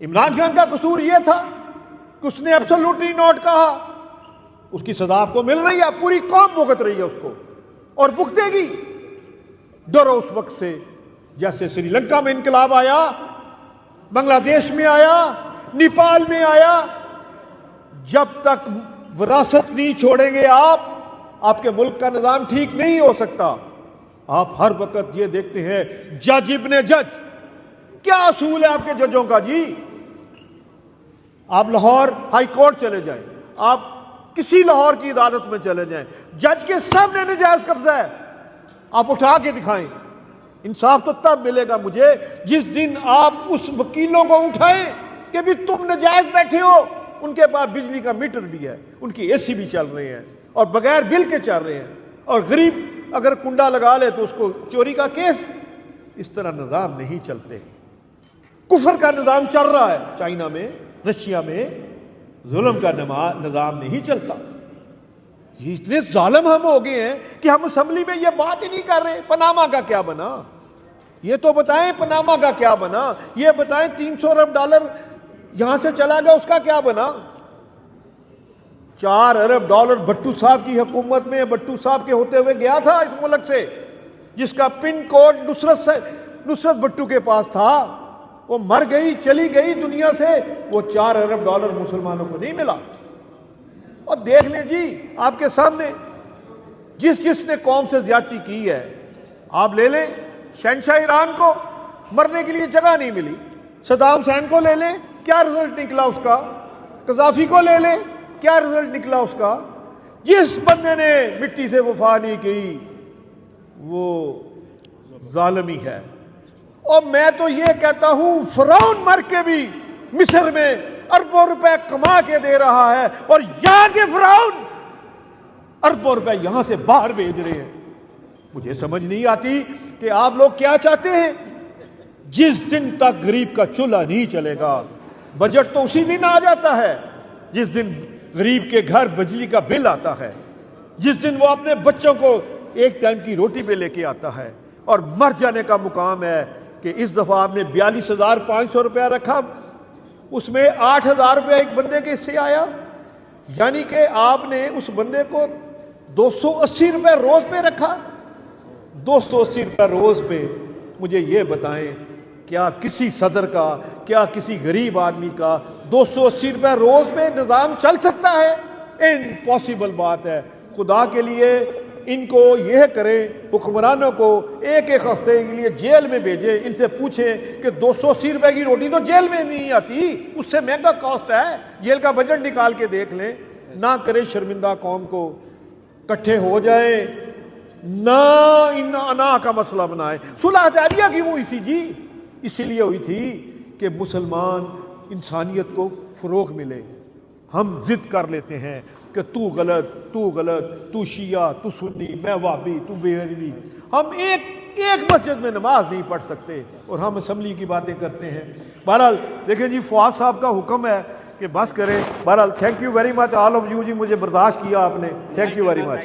عمران خان کا قصور یہ تھا کہ اس نے ایبسولوٹلی ناٹ کہا، اس کی سزا آپ کو مل رہی ہے، پوری قوم بھگت رہی ہے اس کو اور بھگتے گی۔ ڈرو اس وقت سے جیسے سری لنکا میں انقلاب آیا، بنگلہ دیش میں آیا، نیپال میں آیا، جب تک وراثت نہیں چھوڑیں گے آپ کے ملک کا نظام ٹھیک نہیں ہو سکتا۔ آپ ہر وقت یہ دیکھتے ہیں جج ابن جج، کیا اصول ہے آپ کے ججوں کا جی؟ آپ لاہور ہائی کورٹ چلے جائیں، آپ کسی لاہور کی عدالت میں چلے جائیں، جج کے سامنے ناجائز قبضہ ہے، آپ اٹھا کے دکھائیں۔ انصاف تو تب ملے گا مجھے جس دن آپ اس وکیلوں کو اٹھائیں کہ بھی تم ناجائز بیٹھے ہو، ان کے پاس بجلی کا میٹر بھی ہے، ان کی اے سی بھی چل رہے ہیں اور بغیر بل کے چل رہے ہیں، اور غریب اگر کنڈا لگا لے تو اس کو چوری کا کیس۔ اس طرح نظام نہیں چلتے۔ کفر کا نظام چل رہا ہے چائنا میں، رشیا میں، ظلم کا نظام نہیں چلتا۔ یہ اتنے ظالم ہم ہو گئے ہیں کہ ہم اسمبلی میں یہ بات ہی نہیں کر رہے پاناما کا کیا بنا۔ یہ تو بتائیں پاناما کا کیا بنا، یہ بتائیں $300 ارب یہاں سے چلا گیا اس کا کیا بنا۔ $4 ارب بھٹو صاحب کی حکومت میں، بھٹو صاحب کے ہوتے ہوئے گیا تھا اس ملک سے، جس کا پن کوڈ نصرت بھٹو کے پاس تھا، وہ مر گئی، چلی گئی دنیا سے، وہ $4 ارب مسلمانوں کو نہیں ملا۔ اور دیکھ لیں جی آپ کے سامنے جس نے قوم سے زیادتی کی ہے، آپ لے لیں شہنشاہ ایران کو مرنے کے لیے جگہ نہیں ملی، صدام حسین کو لے لیں کیا رزلٹ نکلا اس کا، قذافی کو لے لیں کیا رزلٹ نکلا اس کا۔ جس بندے نے مٹی سے وفا نہیں کی وہ ظالم ہی ہے۔ اور میں تو یہ کہتا ہوں فرعون مر کے بھی مصر میں اربوں روپے کما کے دے رہا ہے، اور یہاں کے فرعون اربوں روپے یہاں سے باہر بھیج رہے ہیں۔ مجھے سمجھ نہیں آتی کہ آپ لوگ کیا چاہتے ہیں۔ جس دن تک غریب کا چولہا نہیں چلے گا، بجٹ تو اسی دن آ جاتا ہے جس دن غریب کے گھر بجلی کا بل آتا ہے، جس دن وہ اپنے بچوں کو ایک ٹائم کی روٹی پہ لے کے آتا ہے۔ اور مر جانے کا مقام ہے کہ اس دفعہ آپ نے 42,500 روپیہ رکھا، اس میں 8,000 روپیہ ایک بندے کے حصے آیا، یعنی کہ آپ نے اس بندے کو 280 روپے روز پہ رکھا۔ 280 روپے روز پہ مجھے یہ بتائیں کیا کسی صدر کا، کیا کسی غریب آدمی کا 280 روپے روز پہ نظام چل سکتا ہے؟ امپاسبل بات ہے۔ خدا کے لیے ان کو یہ کریں، حکمرانوں کو ایک ہفتے کے لیے جیل میں بھیجیں، ان سے پوچھیں کہ 280 روپے کی روٹی تو جیل میں نہیں آتی، اس سے مہنگا کاسٹ ہے، جیل کا بجٹ نکال کے دیکھ لیں۔ نہ کریں شرمندہ قوم کو، کٹھے ہو جائیں، نہ انا کا مسئلہ بنائیں۔ صلح حدیبیہ کیوں ہوئی سی جی؟ اسی لیے ہوئی تھی کہ مسلمان انسانیت کو فروغ ملے۔ ہم ضد کر لیتے ہیں کہ تو غلط، تو شیعہ، تو سنی، میں وہابی، تو بریلوی۔ ہم ایک مسجد میں نماز نہیں پڑھ سکتے اور ہم اسمبلی کی باتیں کرتے ہیں۔ بہرحال دیکھیں جی فواد صاحب کا حکم ہے کہ بس کریں۔ بہرحال thank you very much all of you جی، مجھے برداشت کیا آپ نے، تھینک یو ویری مچ۔